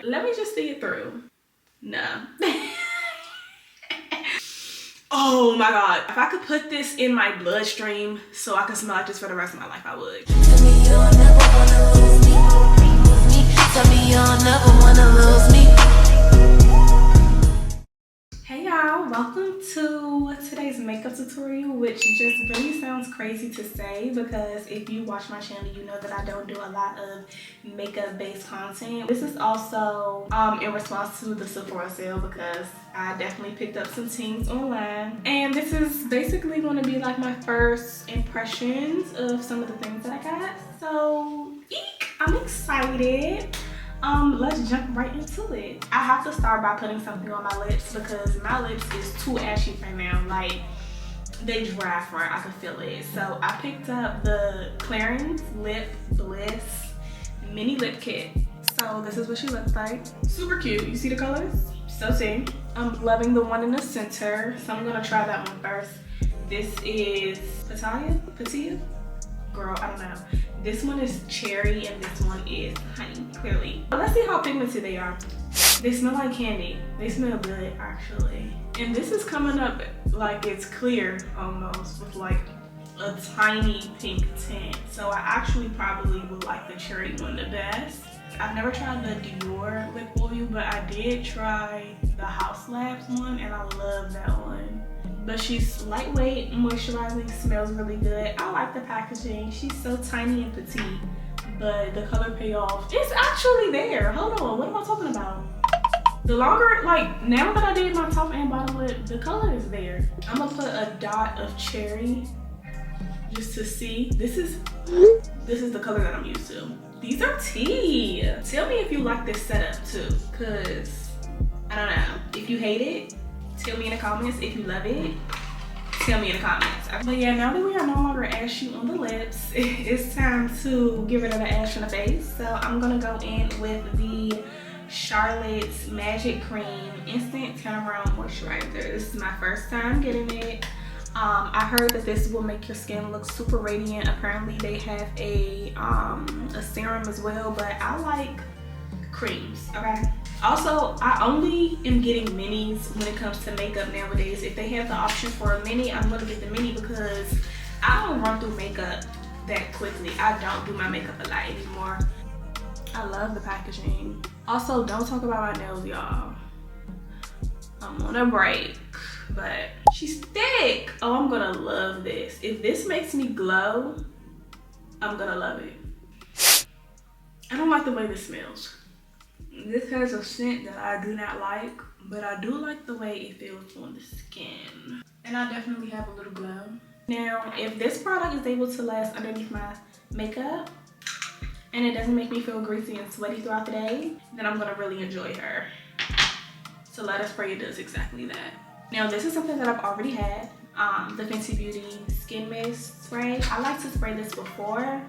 Let me just see it through. No. Oh my god. If I could put this in my bloodstream so I could smell like this for the rest of my life, I would. Tell me you'll never wanna lose me. Tell me you'll never wanna lose me. Hey y'all, welcome to today's makeup tutorial, which just really sounds crazy to say because if you watch my channel, you know that I don't do a lot of makeup based content. This is also in response to the Sephora sale because I definitely picked up some things online, and this is basically going to be like my first impressions of some of the things that I got. So eek, I'm excited. Let's jump right into it. I have to start by putting something on my lips because my lips is too ashy right now. Like, they dry for it, I can feel it. So I picked up the Clarins Lip Bliss mini lip kit. So this is what she looks like. Super cute. You see the colors? So see. I'm loving the one in the center, so I'm gonna try that one first. This is Patia? Girl, I don't know. This one is cherry and this one is honey, clearly. But let's see how pigmented they are. They smell like candy. They smell good, actually. And this is coming up like it's clear almost with like a tiny pink tint. So I actually probably would like the cherry one the best. I've never tried the Dior lip oil, but I did try the House Labs one and I love that one. But she's lightweight, moisturizing, smells really good. I like the packaging. She's so tiny and petite, but the color payoff, it's actually there. Hold on, what am I talking about? The longer, like now that I did my top and bottom lip, the color is there. I'm gonna put a dot of cherry just to see. This is the color that I'm used to. These are tea. Tell me if you like this setup too, cause I don't know. If you hate it, tell me in the comments. If you love it, tell me in the comments. But yeah, now that we are no longer ashy on the lips, it's time to get rid of the ash on the face. So I'm gonna go in with the Charlotte's Magic Cream Instant Turnaround Moisturizer. This is my first time getting it. I heard that this will make your skin look super radiant. Apparently they have a serum as well, but I like creams, okay? Also, I only am getting minis when it comes to makeup nowadays. If they have the option for a mini, I'm gonna get the mini because I don't run through makeup that quickly. I don't do my makeup a lot anymore. I love the packaging. Also, don't talk about my nails, y'all. I'm on a break, but she's thick. Oh, I'm gonna love this. If this makes me glow, I'm gonna love it. I don't like the way this smells. This has a scent that I do not like, but I do like the way it feels on the skin. And I definitely have a little glow. Now, if this product is able to last underneath my makeup and it doesn't make me feel greasy and sweaty throughout the day, then I'm gonna really enjoy her. So Let Us Spray it does exactly that. Now, this is something that I've already had, the Fenty Beauty Skin Mist Spray. I like to spray this before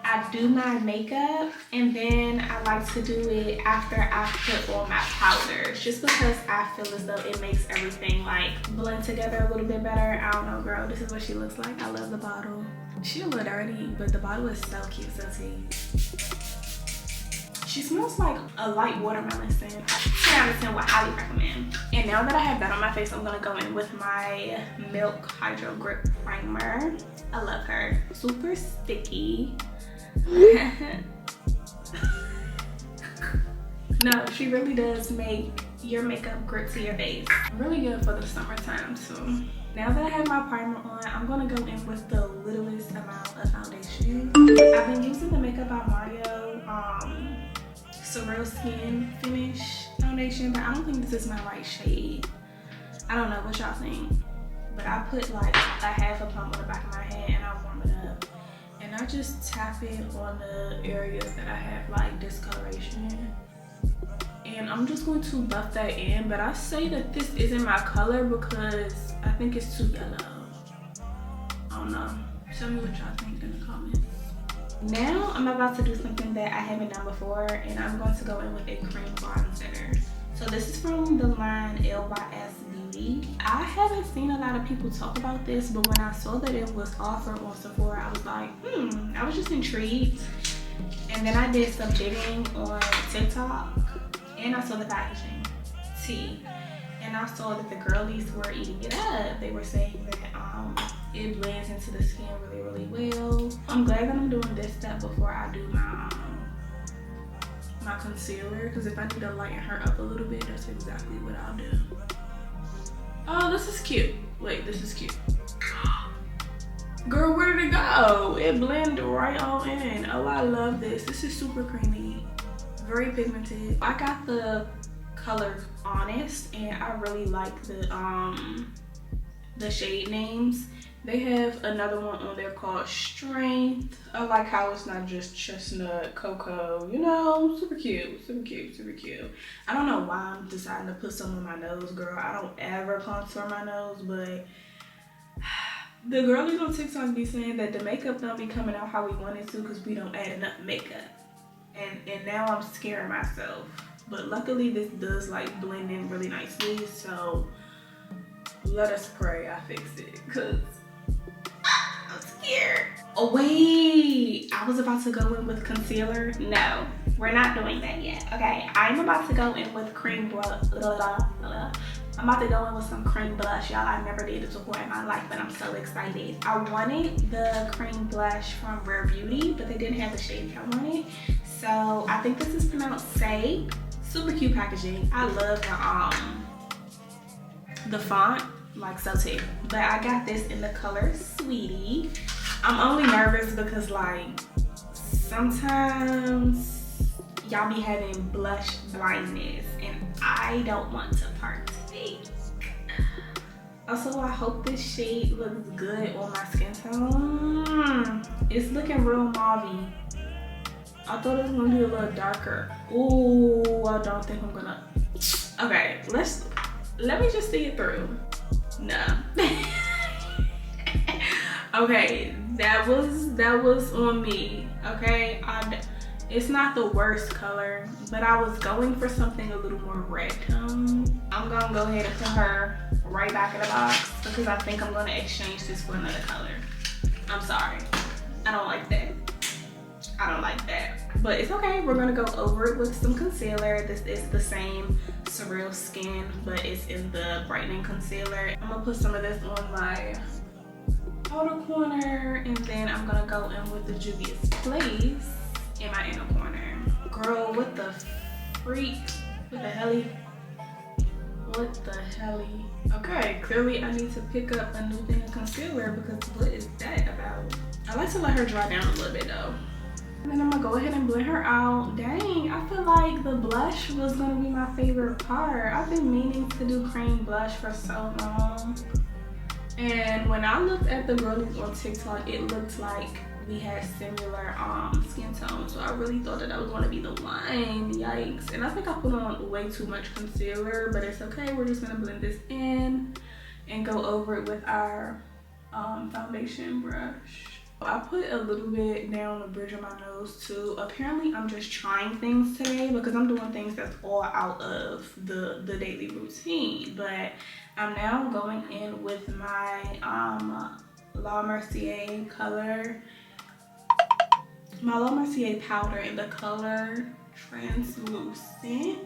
I do my makeup, and then I like to do it after I put on my powders, just because I feel as though it makes everything like blend together a little bit better. I don't know, girl, this is what she looks like. I love the bottle. She a little dirty, but the bottle is so cute, so tea. She smells like a light watermelon scent. 10 out of 10 would highly recommend. And now that I have that on my face, I'm gonna go in with my Milk Hydro Grip Primer. I love her. Super sticky. No, she really does make your makeup grip to your face. Really good for the summertime too. Now that I have my primer on, I'm gonna go in with the littlest amount of foundation. I've been using the Makeup by Mario Surreal Skin Finish foundation, but I don't think this is my right shade. I don't know what y'all think, but I put like a half a pump on the back of my head and I warm it up. And I just tap it on the areas that I have like discoloration. And I'm just going to buff that in, but I say that this isn't my color because I think it's too yellow. I don't know. Tell me what y'all think in the comments. Now I'm about to do something that I haven't done before, and I'm going to go in with a cream bronzer. So this is from the line LYS Beauty. I haven't seen a lot of people talk about this, but when I saw that it was offered on Sephora, I was like, I was just intrigued. And then I did some digging on TikTok, and I saw the packaging, T. And I saw that the girlies were eating it up. They were saying that it blends into the skin really, really well. I'm glad that I'm doing this step before I do my concealer, because if I need to lighten her up a little bit, that's exactly what I'll do. Oh, this is cute. Wait, this is cute. Girl, where did it go? It blended right on in. Oh, I love this. This is super creamy, very pigmented. I got the color Honest, and I really like the shade names. They have another one on there called Strength. I like how it's not just chestnut, cocoa, you know, super cute, super cute, super cute. I don't know why I'm deciding to put some on my nose, girl. I don't ever contour my nose, but the girlies on TikTok be saying that the makeup don't be coming out how we want it to because we don't add enough makeup. And now I'm scaring myself. But luckily this does like blend in really nicely, so let us pray I fix it, because I'm scared. Oh wait, I was about to go in with concealer. No, we're not doing that yet. Okay, I'm about to go in with cream blush. I'm about to go in with some cream blush, y'all. I never did this before in my life, but I'm so excited. I wanted the cream blush from Rare Beauty, but they didn't have the shade that I wanted. So I think this is pronounced Say. Super cute packaging. I love the font, like so too. But I got this in the color Sweetie. I'm only nervous because like sometimes y'all be having blush blindness and I don't want to partake. Also, I hope this shade looks good on my skin tone. It's looking real mauve-y. I thought it was gonna be a little darker. Ooh, I don't think I'm gonna. Okay, let me just see it through. No. Okay, that was on me. Okay, it's not the worst color, but I was going for something a little more red tone. I'm gonna go ahead and put her right back in the box because I think I'm gonna exchange this for another color. I'm sorry, I don't like that. I don't like that, but it's okay. We're gonna go over it with some concealer. This is the same Surreal Skin, but it's in the brightening concealer. I'm gonna put some of this on my outer corner, and then I'm gonna go in with the Juvia's Place in my inner corner. Girl, what the freak? What the helly? What the helly? Okay, clearly I need to pick up a new thing of concealer because what is that about? I like to let her dry down a little bit though. And then I'm gonna go ahead and blend her out. Dang, I feel like the blush was gonna be my favorite part. I've been meaning to do cream blush for so long. And when I looked at the girlies on TikTok, it looked like we had similar skin tones. So I really thought that was gonna be the one. Yikes. And I think I put on way too much concealer, but it's okay. We're just gonna blend this in and go over it with our foundation brush. I put a little bit down the bridge of my nose too. Apparently I'm just trying things today because I'm doing things that's all out of the daily routine. But I'm now going in with my La Mercier color. My La Mercier powder in the color Translucent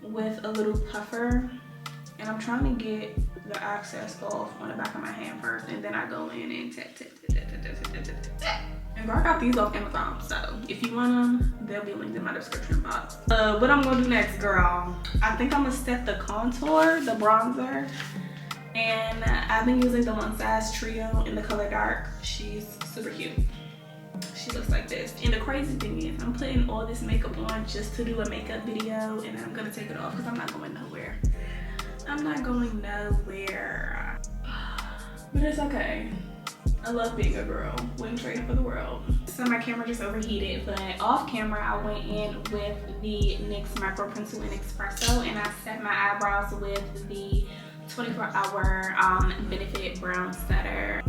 with a little puffer. And I'm trying to get the excess off on the back of my hand first, and then I go in and tap. And girl, I got these off Amazon, so if you want them, they'll be linked in my description box. What I'm gonna do next, girl, I think I'm gonna set the contour, the bronzer, and I've been using the One Size Trio in the color Dark. She's super cute. She looks like this. And the crazy thing is, I'm putting all this makeup on just to do a makeup video, and I'm gonna take it off because I'm not going nowhere. I'm not going nowhere. But it's okay. I love being a girl. Wouldn't trade it for the world. So my camera just overheated, but off camera I went in with the NYX Micro Pencil in Espresso, and I set my eyebrows with the 24-hour Benefit Brown Setter.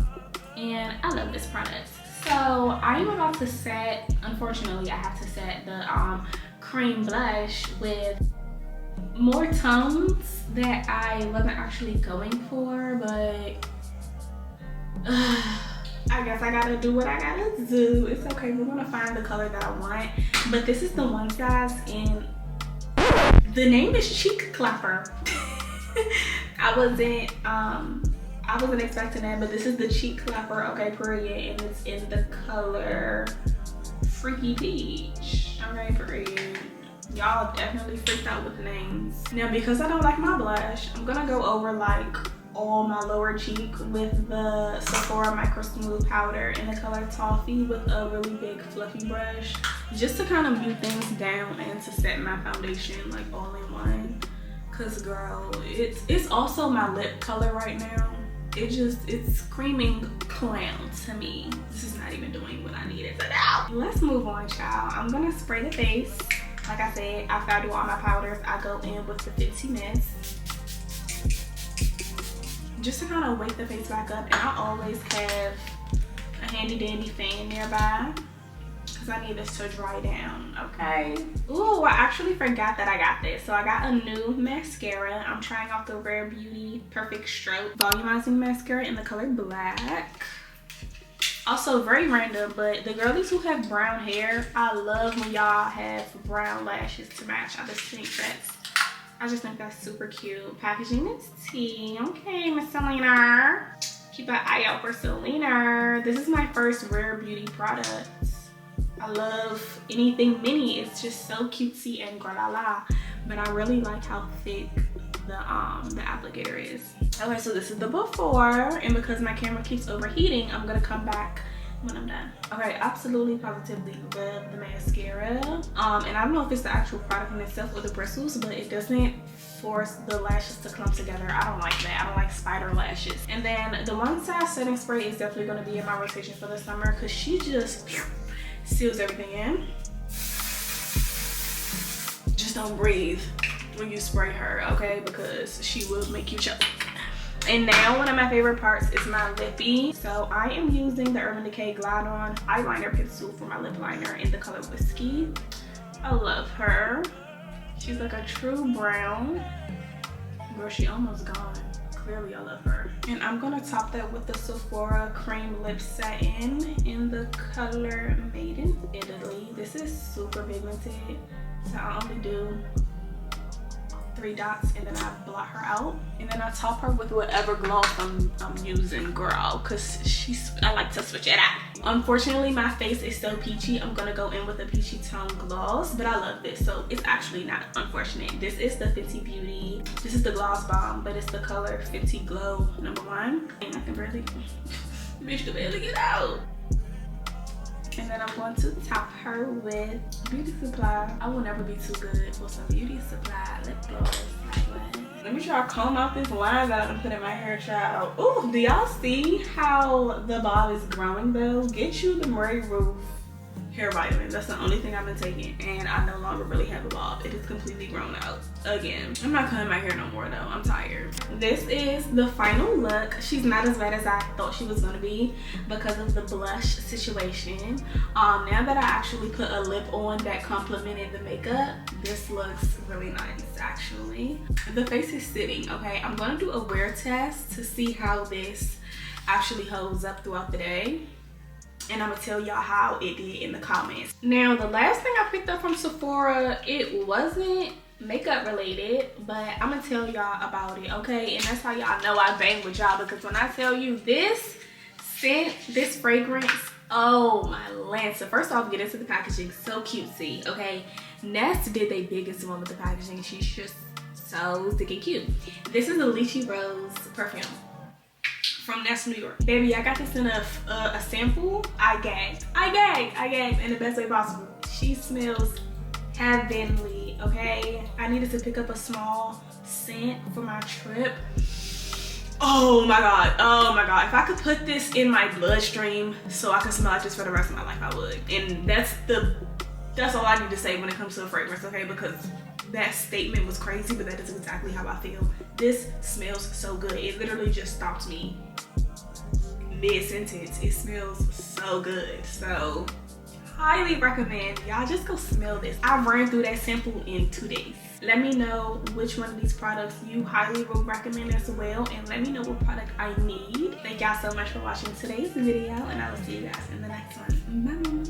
And I love this product. So I am about to set, unfortunately I have to set the cream blush with more tones that I wasn't actually going for, but I guess I gotta do what I gotta do. It's okay, we're gonna find the color that I want. But this is the One Size in The name is Cheek Clapper. I wasn't expecting that, but this is the Cheek Clapper, okay, period, and it's in the color Freaky Peach, okay, period. Y'all definitely freaked out with the names. Now, because I don't like my blush, I'm gonna go over like all my lower cheek with the Sephora Micro Smooth Powder in the color Toffee with a really big fluffy brush, just to kind of mute things down and to set my foundation like all in one. Cause girl, it's also my lip color right now. It's screaming clown to me. This is not even doing what I needed to do. Let's move on, child. I'm gonna spray the face. Like I said, after I do all my powders, I go in with the Fenty Mist, just to kind of wake the face back up. And I always have a handy dandy fan nearby because I need this to dry down, okay? Ooh, I actually forgot that I got this. So I got a new mascara. I'm trying out the Rare Beauty Perfect Stroke Volumizing Mascara in the color Black. Also, very random, but the girlies who have brown hair, I love when y'all have brown lashes to match. I just think that's super cute. Packaging is tea. Okay, Miss Selena. Keep an eye out for Selena. This is my first Rare Beauty product. I love anything mini. It's just so cutesy and gra-la-la. But I really like how thick the applicator is. Okay, so this is the before, and because my camera keeps overheating, I'm gonna come back when I'm done. Okay, absolutely positively love the mascara. And I don't know if it's the actual product in itself or the bristles, but it doesn't force the lashes to clump together. I don't like that. I don't like spider lashes. And then the One Size setting spray is definitely gonna be in my rotation for the summer because she just seals everything in. Just don't breathe when you spray her, okay? Because she will make you choke. And now one of my favorite parts is my lippy. So I am using the Urban Decay Glide On eyeliner pencil for my lip liner in the color Whiskey. I love her. She's like a true brown. Girl, she almost gone. Clearly I love her. And I'm gonna top that with the Sephora Cream Lip Satin in the color Made in Italy. This is super pigmented. So I only do 3 dots and then I blot her out, and then I top her with whatever gloss I'm using, girl, because I like to switch it out. Unfortunately, my face is so peachy. I'm gonna go in with a peachy tone gloss, but I love this, so it's actually not unfortunate. This is the Fenty Beauty. This is the Gloss Bomb, but it's the color Fenty Glow #1. And I can barely, bitch can barely get out. And then I'm going to top her with Beauty Supply. I will never be too good for some Beauty Supply lip gloss. Let me try to comb out this line that I'm putting in my hair, child. Ooh, do y'all see how the bob is growing though? Get you the Murray Roof hair vitamin. That's the only thing I've been taking, and I no longer really have a bob. It is completely grown out again. I'm not cutting my hair no more though. I'm tired. This is the final look. She's not as bad as I thought she was gonna be because of the blush situation. Now that I actually put a lip on that complemented the makeup, this looks really nice actually. The face is sitting, okay? I'm gonna do a wear test to see how this actually holds up throughout the day. And I'm gonna tell y'all how it did in the comments. Now, the last thing I picked up from Sephora, it wasn't makeup related, but I'm gonna tell y'all about it, okay? And that's how y'all know I bang with y'all, because when I tell you this scent, this fragrance, oh my land. So first off, get into the packaging. So cutesy, okay? Nest did their biggest one with the packaging. She's just so stinking cute. This is a Lychee Rose perfume from Nest, New York. Baby, I got this in a sample. I gagged in the best way possible. She smells heavenly, okay? I needed to pick up a small scent for my trip. Oh my god, if I could put this in my bloodstream so I could smell like this for the rest of my life, I would. And that's all I need to say when it comes to a fragrance, okay? Because that statement was crazy, but that is exactly how I feel. This smells so good. It literally just stopped me mid-sentence. It smells so good. So highly recommend y'all just go smell this. I ran through that sample in 2 days. Let me know which one of these products you highly would recommend as well, and let me know what product I need. Thank y'all so much for watching today's video, and I will see you guys in the next one. Bye.